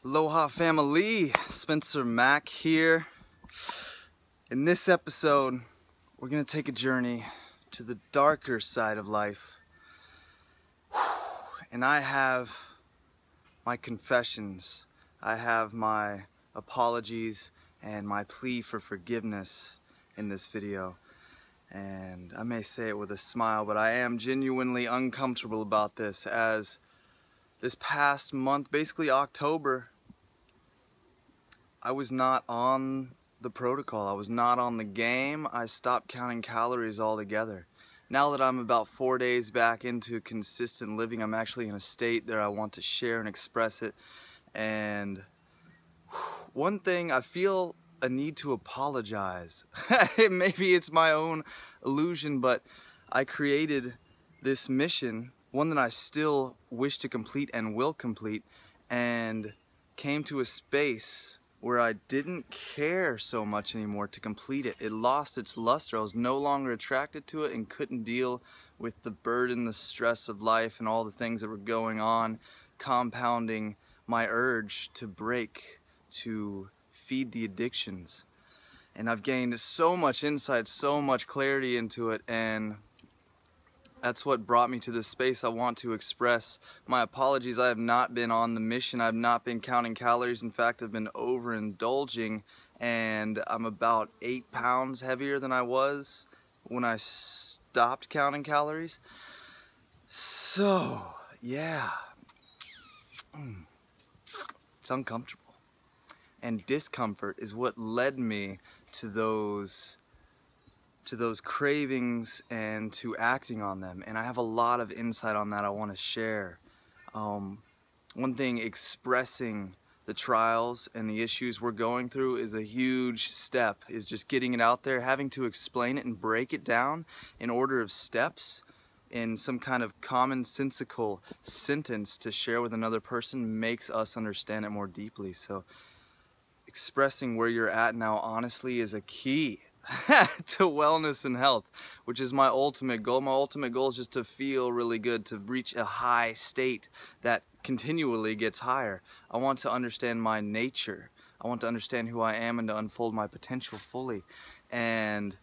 Aloha family, Spencer-Mack here. In this episode, we're gonna take a journey to the darker side of life. And I have my confessions, I have my apologies and my plea for forgiveness in this video. And I may say it with a smile, but I am genuinely uncomfortable about this, as this past month, basically October, I was not on the protocol. I was not on the game. I stopped counting calories altogether. Now that I'm about 4 days back into consistent living, I'm actually in a state that I want to share and express it. And one thing, I feel a need to apologize. Maybe it's my own illusion, but I created this mission, one that I still wish to complete and will complete, and came to a space where I didn't care so much anymore to complete it. It lost its luster. I was no longer attracted to it and couldn't deal with the burden, the stress of life, and all the things that were going on, compounding my urge to break, to feed the addictions. And I've gained so much insight, so much clarity into it, and that's what brought me to this space. I want to express my apologies. I have not been on the mission. I've not been counting calories. In fact, I've been overindulging, and I'm about 8 pounds heavier than I was when I stopped counting calories. So, yeah, it's uncomfortable. And discomfort is what led me to those cravings and to acting on them. And I have a lot of insight on that I want to share. One thing, expressing the trials and the issues we're going through is a huge step, is just getting it out there. Having to explain it and break it down in order of steps in some kind of commonsensical sentence to share with another person makes us understand it more deeply. So expressing where you're at now honestly is a key to wellness and health, which is my ultimate goal. My ultimate goal is just to feel really good, to reach a high state that continually gets higher. I want to understand my nature. I want to understand who I am and to unfold my potential fully. And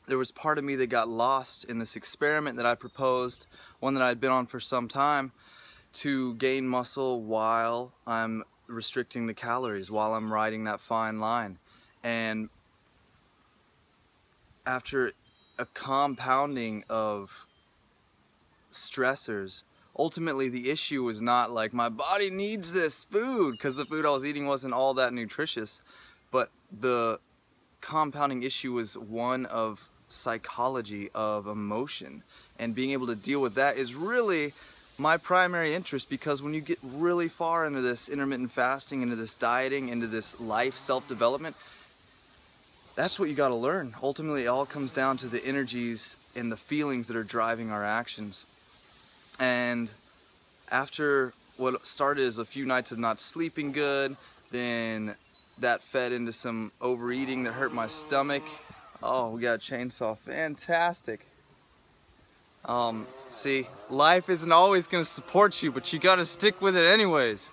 there was part of me that got lost in this experiment that I proposed, one that I'd been on for some time, to gain muscle while I'm restricting the calories, while I'm riding that fine line. And after a compounding of stressors, ultimately the issue was not like my body needs this food, because the food I was eating wasn't all that nutritious, but the compounding issue was one of psychology, of emotion, and being able to deal with that is really my primary interest. Because when you get really far into this intermittent fasting, into this dieting, into this life self-development, that's what you got to learn. Ultimately, it all comes down to the energies and the feelings that are driving our actions. And after what started as a few nights of not sleeping good, then that fed into some overeating that hurt my stomach. Oh, we got a chainsaw. Fantastic. See, life isn't always going to support you, but you got to stick with it anyways.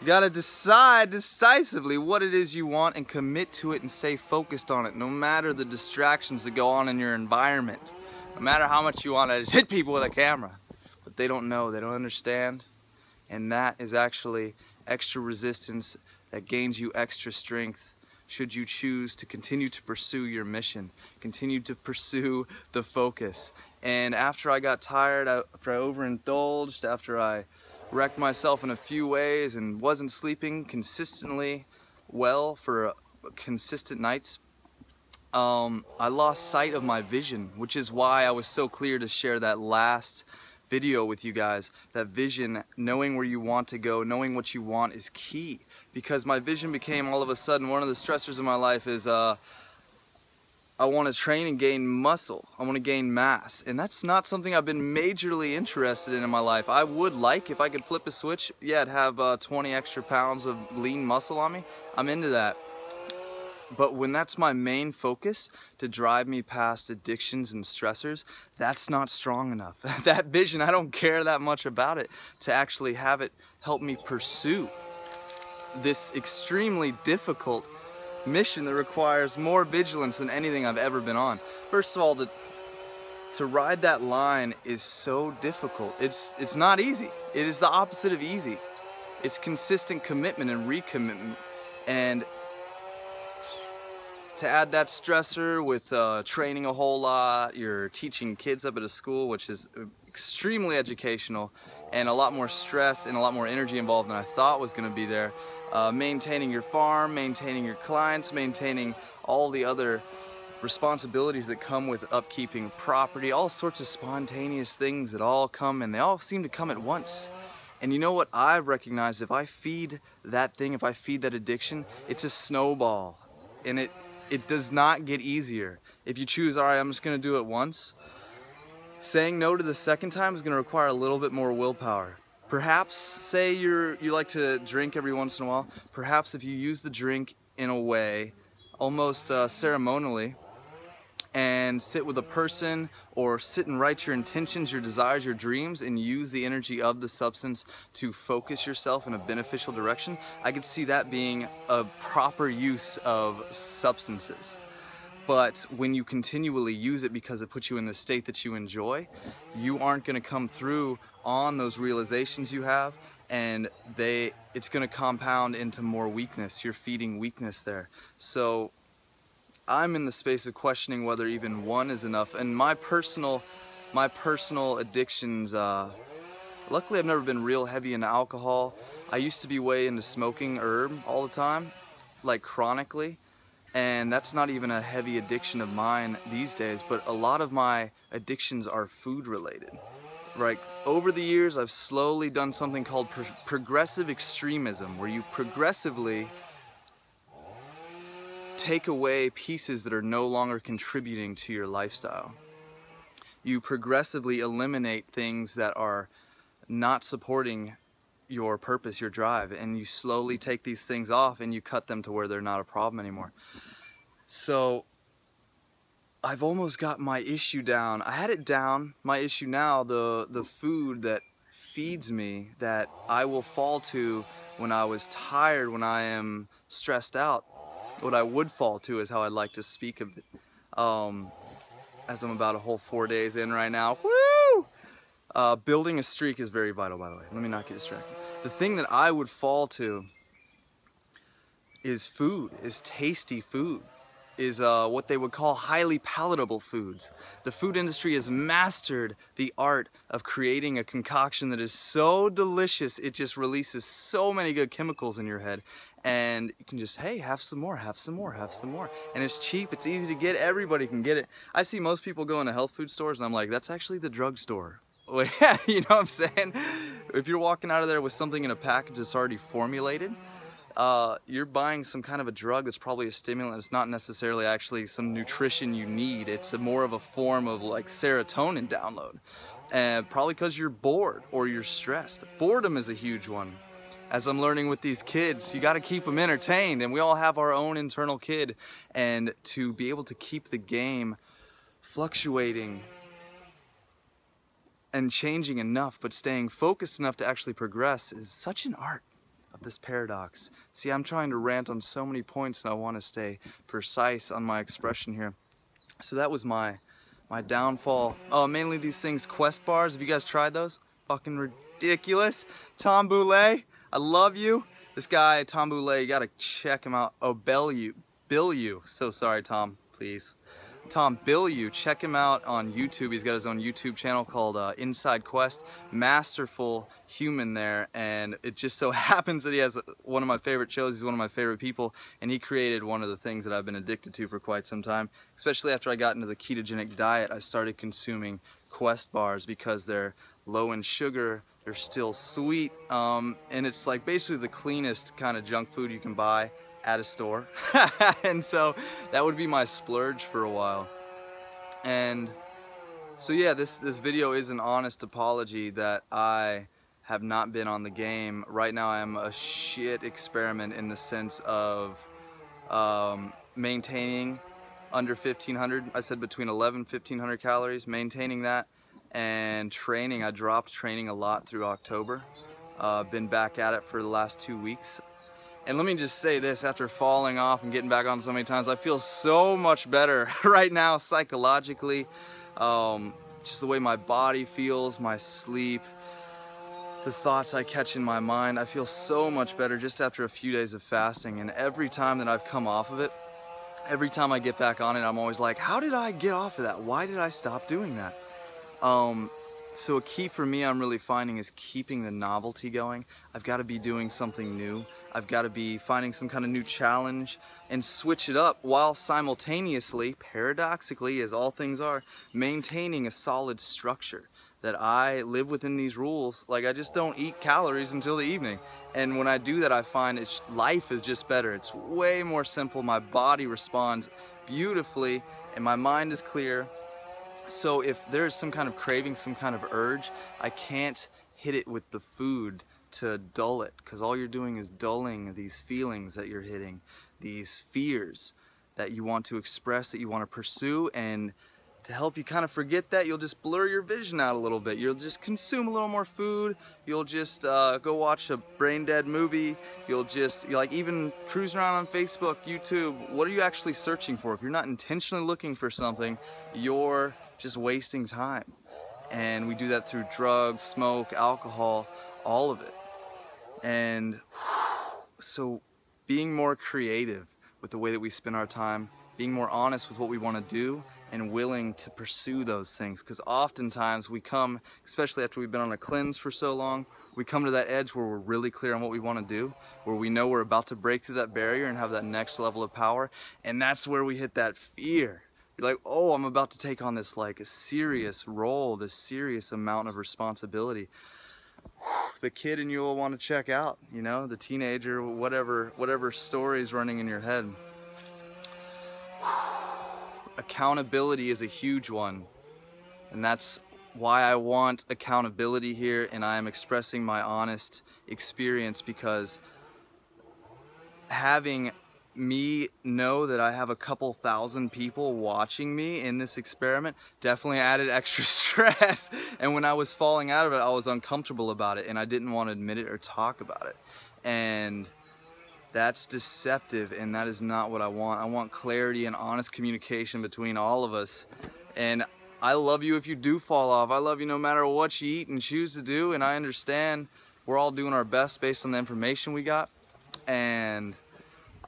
You gotta decide decisively what it is you want and commit to it and stay focused on it, no matter the distractions that go on in your environment. No matter how much you want to just hit people with a camera. But they don't know, they don't understand. And that is actually extra resistance that gains you extra strength should you choose to continue to pursue your mission, continue to pursue the focus. And after I got tired, after I overindulged, after I wrecked myself in a few ways and wasn't sleeping consistently well for consistent nights, I lost sight of my vision, which is why I was so clear to share that last video with you guys. That vision, knowing where you want to go, knowing what you want, is key. Because my vision became, all of a sudden, one of the stressors in my life is I want to train and gain muscle. I want to gain mass. And that's not something I've been majorly interested in my life. I would like, if I could flip a switch, yeah, I'd have 20 extra pounds of lean muscle on me. I'm into that. But when that's my main focus, to drive me past addictions and stressors, that's not strong enough. That vision, I don't care that much about it to actually have it help me pursue. this extremely difficult mission that requires more vigilance than anything I've ever been on. First of all, to ride that line is so difficult. It's not easy. It is the opposite of easy. It's consistent commitment and recommitment. And to add that stressor with training a whole lot, you're teaching kids up at a school, which is extremely educational, and a lot more stress and a lot more energy involved than I thought was going to be there. Maintaining your farm, maintaining your clients, maintaining all the other responsibilities that come with upkeeping property, all sorts of spontaneous things that all come, and they all seem to come at once. And you know what I've recognized? If I feed that thing, if I feed that addiction, it's a snowball. And it does not get easier. If you choose, all right, I'm just gonna do it once, saying no to the second time is gonna require a little bit more willpower. Perhaps, say you like to drink every once in a while, perhaps if you use the drink in a way, almost ceremonially, and sit with a person, or sit and write your intentions, your desires, your dreams, and use the energy of the substance to focus yourself in a beneficial direction, I could see that being a proper use of substances. But when you continually use it because it puts you in the state that you enjoy, you aren't going to come through on those realizations you have, and it's going to compound into more weakness. You're feeding weakness there. So I'm in the space of questioning whether even one is enough. And my personal addictions, luckily I've never been real heavy into alcohol. I used to be way into smoking herb all the time, like chronically, and that's not even a heavy addiction of mine these days, but a lot of my addictions are food related. Like, over the years I've slowly done something called progressive extremism, where you progressively take away pieces that are no longer contributing to your lifestyle. You progressively eliminate things that are not supporting your purpose, your drive, and you slowly take these things off and you cut them to where they're not a problem anymore. So I've almost got my issue down. I had it down, my issue now, the food that feeds me, that I will fall to when I was tired, when I am stressed out. What I would fall to is how I'd like to speak of it. As I'm about a whole 4 days in right now. Woo! Building a streak is very vital, by the way. Let me not get distracted. The thing that I would fall to is food, is tasty food, is what they would call highly palatable foods. The food industry has mastered the art of creating a concoction that is so delicious, it just releases so many good chemicals in your head. And you can just, hey, have some more, have some more, have some more. And it's cheap, it's easy to get, everybody can get it. I see most people go into health food stores and I'm like, that's actually the drugstore. You know what I'm saying? If you're walking out of there with something in a package that's already formulated, you're buying some kind of a drug that's probably a stimulant. It's not necessarily actually some nutrition you need. It's more of a form of like serotonin download. And probably because you're bored or you're stressed. Boredom is a huge one. As I'm learning with these kids, you got to keep them entertained, and we all have our own internal kid. And to be able to keep the game fluctuating and changing enough, but staying focused enough to actually progress is such an art of this paradox. See, I'm trying to rant on so many points, and I want to stay precise on my expression here. So that was my downfall. Mainly these things, Quest bars. Have you guys tried those? Fucking ridiculous. Tom Boulay, I love you. This guy, Tom Boulay, you gotta check him out. Oh, Bill-U. So sorry, Tom, please. Tom Bill-U, check him out on YouTube. He's got his own YouTube channel called Inside Quest. Masterful human there, and it just so happens that he has one of my favorite shows. He's one of my favorite people, and he created one of the things that I've been addicted to for quite some time. Especially after I got into the ketogenic diet, I started consuming Quest bars because they're low in sugar, they're still sweet, and it's like basically the cleanest kind of junk food you can buy at a store. And so that would be my splurge for a while. And so yeah, this video is an honest apology that I have not been on the game. Right now I am a shit experiment in the sense of maintaining under 1500. I said between 11 and 1500 calories, maintaining that, and training. I dropped training a lot through October. Been back at it for the last 2 weeks. And let me just say this, after falling off and getting back on so many times, I feel so much better right now psychologically. Just the way my body feels, my sleep, the thoughts I catch in my mind, I feel so much better just after a few days of fasting. And every time that I've come off of it, every time I get back on it, I'm always like, how did I get off of that? Why did I stop doing that? So a key for me I'm really finding is keeping the novelty going. I've got to be doing something new. I've got to be finding some kind of new challenge and switch it up while simultaneously, paradoxically, as all things are, maintaining a solid structure. That I live within these rules. Like, I just don't eat calories until the evening. And when I do that, I find life is just better. It's way more simple. My body responds beautifully and my mind is clear. So if there's some kind of craving, some kind of urge, I can't hit it with the food to dull it, because all you're doing is dulling these feelings that you're hitting, these fears that you want to express, that you want to pursue. And to help you kind of forget that, you'll just blur your vision out a little bit. You'll just consume a little more food. You'll just go watch a brain dead movie. You'll just, like, even cruise around on Facebook, YouTube. What are you actually searching for? If you're not intentionally looking for something, you're just wasting time. And we do that through drugs, smoke, alcohol, all of it. And so being more creative with the way that we spend our time, being more honest with what we want to do, and willing to pursue those things. Because oftentimes we come, especially after we've been on a cleanse for so long, we come to that edge where we're really clear on what we want to do, where we know we're about to break through that barrier and have that next level of power. And that's where we hit that fear. You're like, oh, I'm about to take on this, like, a serious role, this serious amount of responsibility. The kid in you will want to check out, you know, the teenager, whatever story's running in your head. Accountability is a huge one, and that's why I want accountability here, and I am expressing my honest experience, because having me know that I have a couple thousand people watching me in this experiment definitely added extra stress. And when I was falling out of it, I was uncomfortable about it, and I didn't want to admit it or talk about it. And that's deceptive, and that is not what I want. I want clarity and honest communication between all of us. And I love you if you do fall off. I love you no matter what you eat and choose to do, and I understand we're all doing our best based on the information we got. And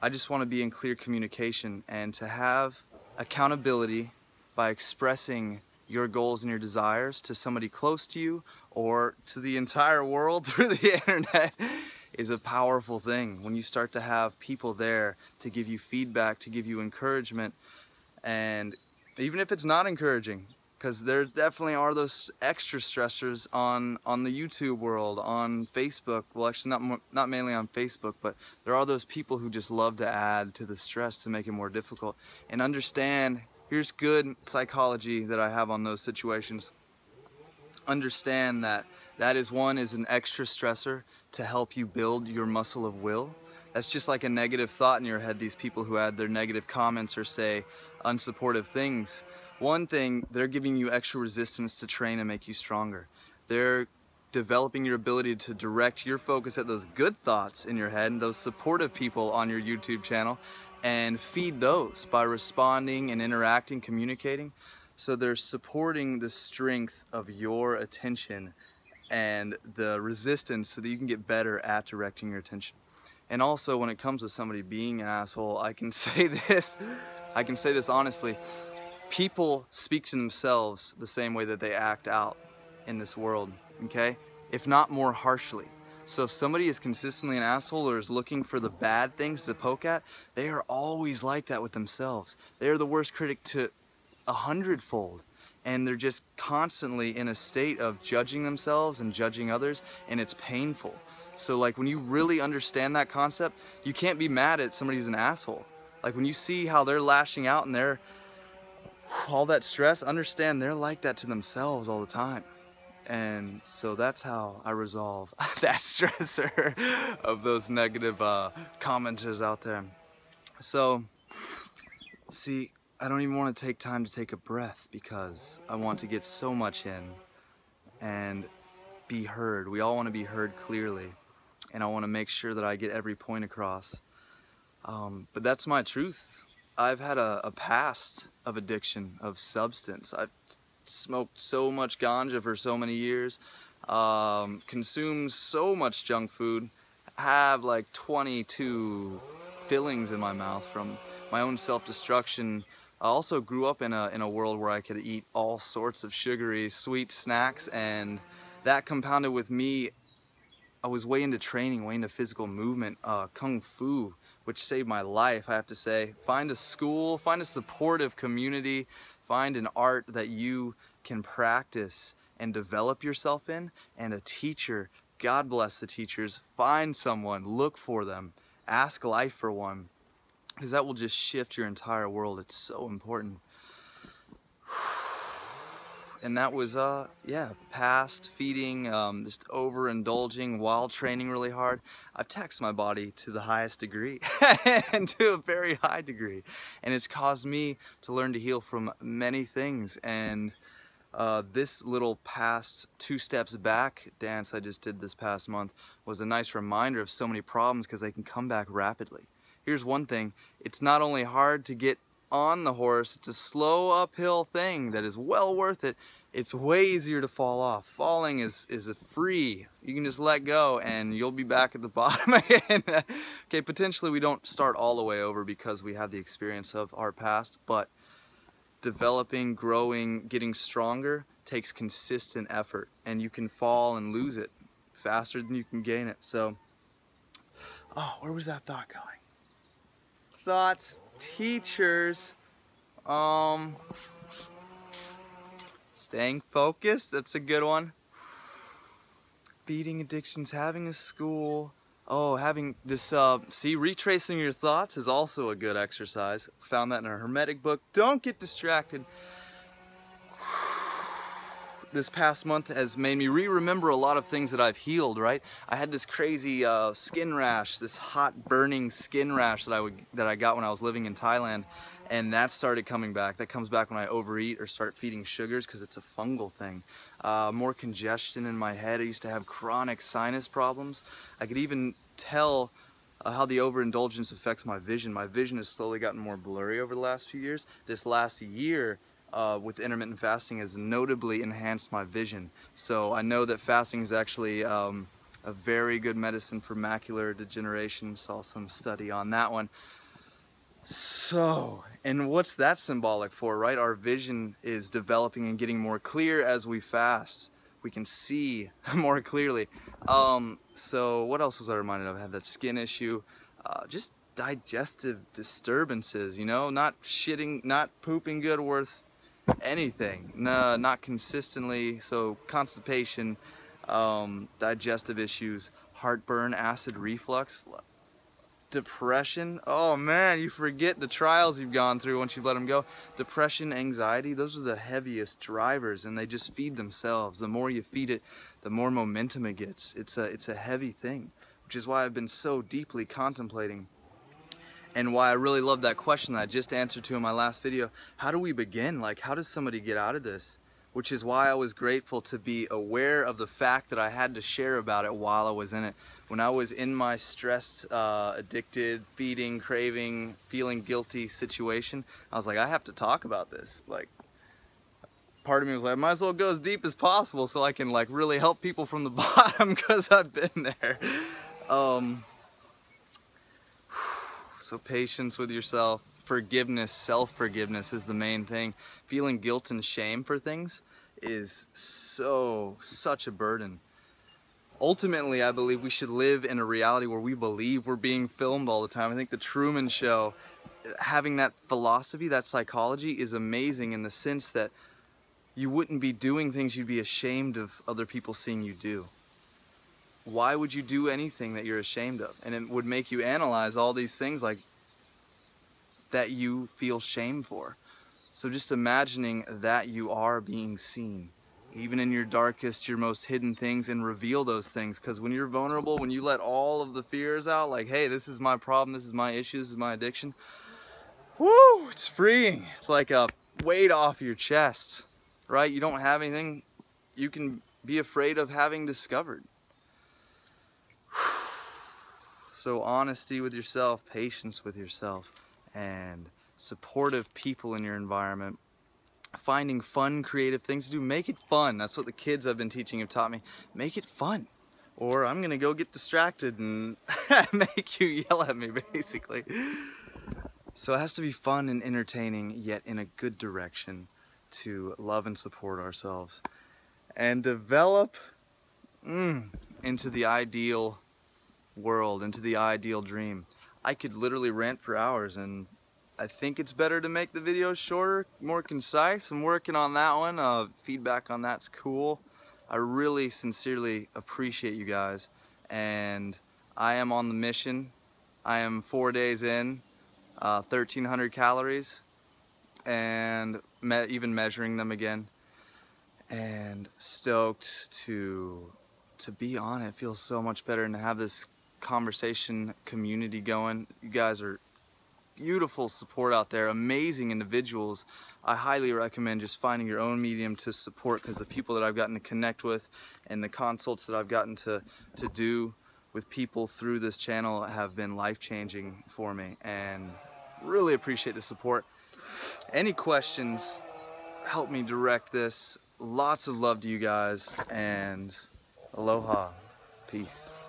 I just want to be in clear communication and to have accountability by expressing your goals and your desires to somebody close to you or to the entire world through the internet is a powerful thing. When you start to have people there to give you feedback, to give you encouragement, and even if it's not encouraging, because there definitely are those extra stressors on the YouTube world, on Facebook. Well, actually not mainly on Facebook, but there are those people who just love to add to the stress to make it more difficult. And understand, here's good psychology that I have on those situations. Understand that is an extra stressor to help you build your muscle of will. That's just like a negative thought in your head, these people who add their negative comments or say unsupportive things. One thing, they're giving you extra resistance to train and make you stronger. They're developing your ability to direct your focus at those good thoughts in your head, those supportive people on your YouTube channel, and feed those by responding and interacting, communicating. So they're supporting the strength of your attention and the resistance so that you can get better at directing your attention. And also, when it comes to somebody being an asshole, I can say this honestly. People speak to themselves the same way that they act out in this world, okay? If not more harshly. So if somebody is consistently an asshole or is looking for the bad things to poke at, they are always like that with themselves. They are the worst critic to 100-fold. And they're just constantly in a state of judging themselves and judging others, and it's painful. So like when you really understand that concept, you can't be mad at somebody who's an asshole. Like when you see how they're lashing out and they're all that stress, understand they're like that to themselves all the time. And so that's how I resolve that stressor of those negative commenters out there. So, see, I don't even want to take time to take a breath because I want to get so much in and be heard. We all want to be heard clearly. and I want to make sure that I get every point across. But that's my truth. I've had a past of addiction, of substance. I've smoked so much ganja for so many years, consumed so much junk food, have like 22 fillings in my mouth from my own self-destruction. I also grew up in a world where I could eat all sorts of sugary, sweet snacks, and that compounded with me, I was way into training, way into physical movement, kung fu, which saved my life, I have to say. Find a school, find a supportive community, find an art that you can practice and develop yourself in, and a teacher. God bless the teachers. Find someone, look for them, ask life for one, because that will just shift your entire world. It's so important. And that was, yeah, past feeding, just overindulging while training really hard. I've taxed my body to the highest degree and to a very high degree. And it's caused me to learn to heal from many things. And this little past 2 steps back dance I just did this past month was a nice reminder of so many problems, because they can come back rapidly. Here's one thing, it's not only hard to get on the horse, it's a slow uphill thing that is well worth it. It's way easier to fall off. Falling is free. You can just let go and you'll be back at the bottom again. Okay, potentially we don't start all the way over because we have the experience of our past, but developing, growing, getting stronger takes consistent effort, and you can fall and lose it faster than you can gain it. So, oh, where was that thought going? Thoughts, teachers, staying focused, that's a good one. Beating addictions, having a school, oh, having this, see, retracing your thoughts is also a good exercise. Found that in a Hermetic book. Don't get distracted. This past month has made me remember a lot of things that I've healed, right? I had this crazy skin rash, this hot burning skin rash that I got when I was living in Thailand, and that started coming back. That comes back when I overeat or start feeding sugars, because it's a fungal thing. More congestion in my head. I used to have chronic sinus problems. I could even tell how the overindulgence affects my vision. My vision has slowly gotten more blurry over the last few years. This last year, with intermittent fasting, has notably enhanced my vision. So I know that fasting is actually a very good medicine for macular degeneration. Saw some study on that one. So, and what's that symbolic for, right? Our vision is developing and getting more clear as we fast. We can see more clearly. So what else was I reminded of? I had that skin issue, just digestive disturbances, you know, not shitting, not pooping good worth anything, no, not consistently. So constipation, digestive issues, heartburn, acid reflux, depression. Oh man, you forget the trials you've gone through once you let them go. Depression, anxiety, those are the heaviest drivers, and they just feed themselves. The more you feed it, the more momentum it gets. It's a heavy thing, which is why I've been so deeply contemplating, and why I really love that question that I just answered to in my last video. How do we begin? Like, how does somebody get out of this? Which is why I was grateful to be aware of the fact that I had to share about it while I was in it. When I was in my stressed, addicted, feeding, craving, feeling guilty situation, I was like, I have to talk about this. Like, part of me was like, I might as well go as deep as possible so I can like really help people from the bottom, because I've been there. So patience with yourself. Forgiveness, self-forgiveness is the main thing. Feeling guilt and shame for things is such a burden. Ultimately, I believe we should live in a reality where we believe we're being filmed all the time. I think the Truman Show, having that philosophy, that psychology, is amazing in the sense that you wouldn't be doing things you'd be ashamed of other people seeing you do. Why would you do anything that you're ashamed of? And it would make you analyze all these things like that you feel shame for. So just imagining that you are being seen, even in your darkest, your most hidden things, and reveal those things. Because when you're vulnerable, when you let all of the fears out, like, hey, this is my problem, this is my issue, this is my addiction, whoo, it's freeing. It's like a weight off your chest, right? You don't have anything you can be afraid of having discovered. So honesty with yourself, patience with yourself, and supportive people in your environment. Finding fun, creative things to do. Make it fun. That's what the kids I've been teaching have taught me. Make it fun. Or I'm gonna go get distracted and make you yell at me, basically. So it has to be fun and entertaining, yet in a good direction to love and support ourselves. And develop into the ideal world, into the ideal dream. I could literally rant for hours, and I think it's better to make the videos shorter, more concise. I'm working on that one. Feedback on that's cool. I really sincerely appreciate you guys, and I am on the mission. I am 4 days in, 1,300 calories, and even measuring them again, and stoked to be on it. It feels so much better, and to have this conversation community going. You guys are beautiful support out there, amazing individuals. I highly recommend just finding your own medium to support, because the people that I've gotten to connect with and the consults that I've gotten to do with people through this channel have been life-changing for me, and really appreciate the support. Any questions, help me direct this. Lots of love to you guys, and aloha. Peace.